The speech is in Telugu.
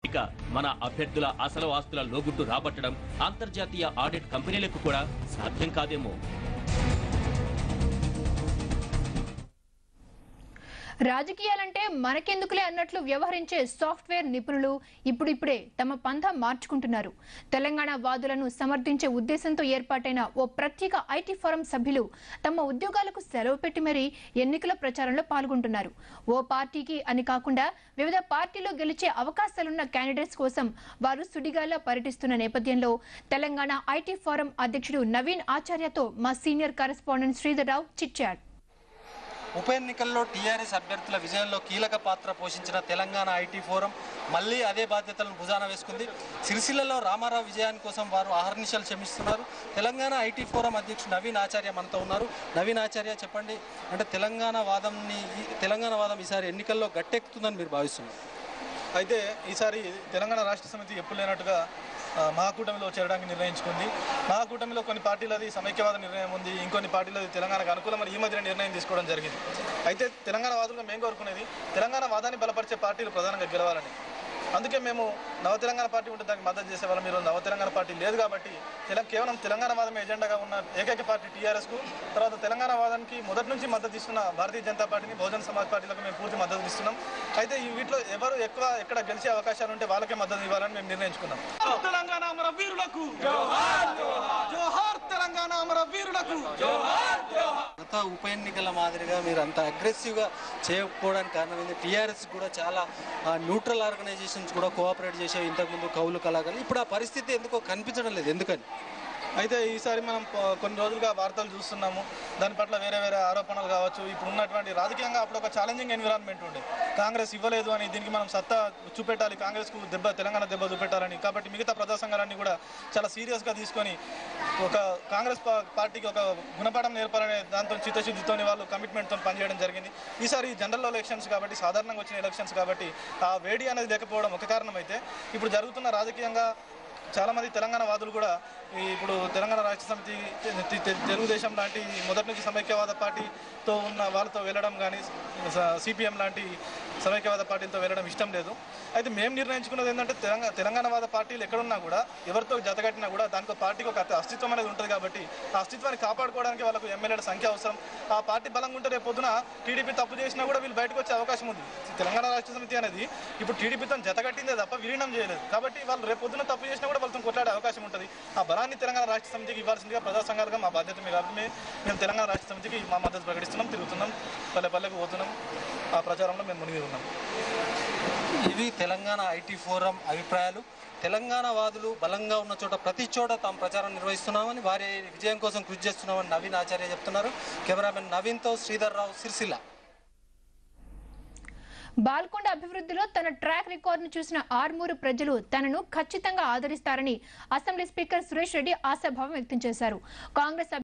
ఇక మన అభ్యర్థుల అసలు ఆస్తుల లోగుట్టు రాబట్టడం అంతర్జాతీయ ఆడిట్ కంపెనీలకు కూడా సాధ్యం కాదేమో. రాజకీయాలంటే మనకెందుకులే అన్నట్లు వ్యవహరించే సాఫ్ట్వేర్ నిపుణులు ఇప్పుడిప్పుడే తమ పంథా మార్చుకుంటున్నారు. తెలంగాణ వాదులను సమర్థించే ఉద్దేశంతో ఏర్పాటైన ఓ ప్రత్యేక ఐటీ ఫోరం సభ్యులు తమ ఉద్యోగాలకు సెలవు పెట్టి మరీ ఎన్నికల ప్రచారంలో పాల్గొంటున్నారు. ఓ పార్టీకి అని కాకుండా వివిధ పార్టీలో గెలిచే అవకాశాలున్న క్యాండిడేట్స్ కోసం వారు సుడిగాల్లో పర్యటిస్తున్న నేపథ్యంలో తెలంగాణ ఐటీ ఫోరం అధ్యక్షుడు నవీన్ ఆచార్యతో మా సీనియర్ కరెస్పాండెంట్ శ్రీధర్ రావు చిట్చాట్. ఉప ఎన్నికల్లో టీఆర్ఎస్ అభ్యర్థుల విజయంలో కీలక పాత్ర పోషించిన తెలంగాణ ఐటీ ఫోరం మళ్లీ అదే బాధ్యతలను భుజాన వేసుకుంది. సిరిసిల్లలో రామారావు విజయాని కోసం వారు అహర్నిశలు శ్రమిస్తున్నారు. తెలంగాణ ఐటీ ఫోరం అధ్యక్షుడు నవీన్ ఆచార్య మనతో ఉన్నారు. నవీన్ ఆచార్య, చెప్పండి, అంటే తెలంగాణ వాదం ఈసారి ఎన్నికల్లో గట్టెక్కుతుందని మీరు భావిస్తున్నారు? అయితే ఈసారి తెలంగాణ రాష్ట్ర సమితి ఎప్పుడు లేనట్టుగా మహాకూటమిలో చేరడానికి నిర్ణయించుకుంది. మహాకూటమిలో కొన్ని పార్టీలది సమైక్యవాద నిర్ణయం ఉంది, ఇంకొన్ని పార్టీలది తెలంగాణకు అనుకూలమని ఈ మధ్యన నిర్ణయం తీసుకోవడం జరిగింది. అయితే తెలంగాణ వాదులుగా మేము కోరుకునేది తెలంగాణ వాదాన్ని బలపరిచే పార్టీలు ప్రధానంగా గెలవాలని. అందుకే మేము నవ తెలంగాణ పార్టీ ఉంటే దానికి మద్దతు చేసేవాళ్ళం. మీరు నవ తెలంగాణ పార్టీ లేదు కాబట్టి కేవలం తెలంగాణ వాదమే ఎజెండాగా ఉన్న ఏకైక పార్టీ టీఆర్ఎస్కు, తర్వాత తెలంగాణ వాదానికి మొదటి నుంచి మద్దతు ఇస్తున్న భారతీయ జనతా పార్టీని, బహుజన సమాజ్ పార్టీలకు మేము పూర్తి మద్దతు ఇస్తున్నాం. అయితే వీటిలో ఎవరు ఎక్కడ గెలిచే అవకాశాలు ఉంటే వాళ్ళకే మద్దతు ఇవ్వాలని మేము నిర్ణయించుకున్నాం. తెలంగాణ అమర వీరులకు జోహార్, జోహార్ తెలంగాణ అమర వీరులకు జోహార్, జోహార్. గత ఉప ఎన్నికల మాదిరిగా మీరు అంత అగ్రెసివ్గా చేయకపోవడానికి కారణం ఏంటి? టీఆర్ఎస్ కూడా చాలా న్యూట్రల్ ఆర్గనైజేషన్స్ కూడా కోఆపరేట్ చేసే ఇంతకుముందు కౌలు కళాకారులు, ఇప్పుడు ఆ పరిస్థితి ఎందుకో కనిపించడం లేదు, ఎందుకని? అయితే ఈసారి మనం కొన్ని రోజులుగా వార్తలు చూస్తున్నాము. దాని పట్ల వేరే వేరే ఆరోపణలు కావచ్చు. ఇప్పుడు ఉన్నటువంటి రాజకీయంగా అప్పుడు ఒక ఛాలెంజింగ్ ఎన్విరాన్మెంట్ ఉండే, కాంగ్రెస్ ఇవ్వలేదు అని, దీనికి మనం సత్తా చూపెట్టాలి, కాంగ్రెస్కు తెలంగాణ దెబ్బ చూపెట్టాలని. కాబట్టి మిగతా ప్రజా సంఘాలన్నీ కూడా చాలా సీరియస్గా తీసుకొని ఒక కాంగ్రెస్ పార్టీకి ఒక గుణపాఠం నేర్పాలనే దాంతో చిత్తశుద్ధితో వాళ్ళు కమిట్మెంట్తో పనిచేయడం జరిగింది. ఈసారి జనరల్ ఎలక్షన్స్ కాబట్టి, సాధారణంగా వచ్చిన ఎలక్షన్స్ కాబట్టి ఆ వేడి అనేది లేకపోవడం ఒక కారణం. అయితే ఇప్పుడు జరుగుతున్న రాజకీయంగా చాలామంది తెలంగాణ వాదులు కూడా ఇప్పుడు తెలంగాణ రాష్ట్ర సమితి, తెలుగుదేశం లాంటి మొదటి నుంచి సమైక్యవాద పార్టీతో ఉన్న వాళ్ళతో వెళ్ళడం కానీ, సిపిఎం లాంటి సమైక్యవాద పార్టీలతో వెళ్ళడం ఇష్టం లేదు. అయితే మేము నిర్ణయించుకున్నది ఏంటంటే తెలంగాణవాద పార్టీలు ఎక్కడున్నా కూడా, ఎవరితో జతగట్టినా కూడా దానికి పార్టీకి ఒక అస్తిత్వం అనేది ఉంటుంది. కాబట్టి ఆ అస్తిత్వాన్ని కాపాడుకోవడానికి వాళ్ళకు ఎమ్మెల్యేల సంఖ్య అవసరం. ఆ పార్టీ బలంగా ఉంటే రేపు పొద్దున టీడీపీ తప్పు చేసినా కూడా వీళ్ళు బయటకు వచ్చే అవకాశం ఉంది. తెలంగాణ రాష్ట్ర సమితి అనేది ఇప్పుడు టీడీపీతో జతగట్టిందే తప్ప విలీనం చేయలేదు. కాబట్టి వాళ్ళు రేపు పొద్దున తప్పు చేసినా కూడా వాళ్ళతో కొట్లాడే అవకాశం ఉంటుంది. ఆ బలాన్ని తెలంగాణ రాష్ట్ర సమితికి ఇవ్వాల్సిందిగా ప్రజా సంఘాలుగా మా బాధ్యత మీద కాబట్టి మేము తెలంగాణ రాష్ట్ర సమితికి మా మద్దతు ప్రకటిస్తున్నాం, తిరుగుతున్నాం, పల్లె పల్లెకు పోతున్నాం, ఆ ప్రచారంలో మేము మునిగి ఉన్నాం. ఇవి తెలంగాణ ఐటీ ఫోరం అభిప్రాయాలు. తెలంగాణ వాదులు బలంగా ఉన్న చోట ప్రతి చోట తాము ప్రచారం నిర్వహిస్తున్నామని, వారి విజయం కోసం కృషి చేస్తున్నామని నవీన్ ఆచార్య చెప్తున్నారు. కెమెరామెన్ నవీన్తో శ్రీధర్ రావు, సిరిసిల్ల. బాల్కొండ అభివృద్ధిలో తన ట్రాక్ రికార్డును చూసిన ఆర్మూరు ప్రజలు తనను ఖచ్చితంగా ఆదరిస్తారని అసెంబ్లీ స్పీకర్ సురేష్ రెడ్డి ఆశాభావం వ్యక్తం చేశారు. కాంగ్రెస్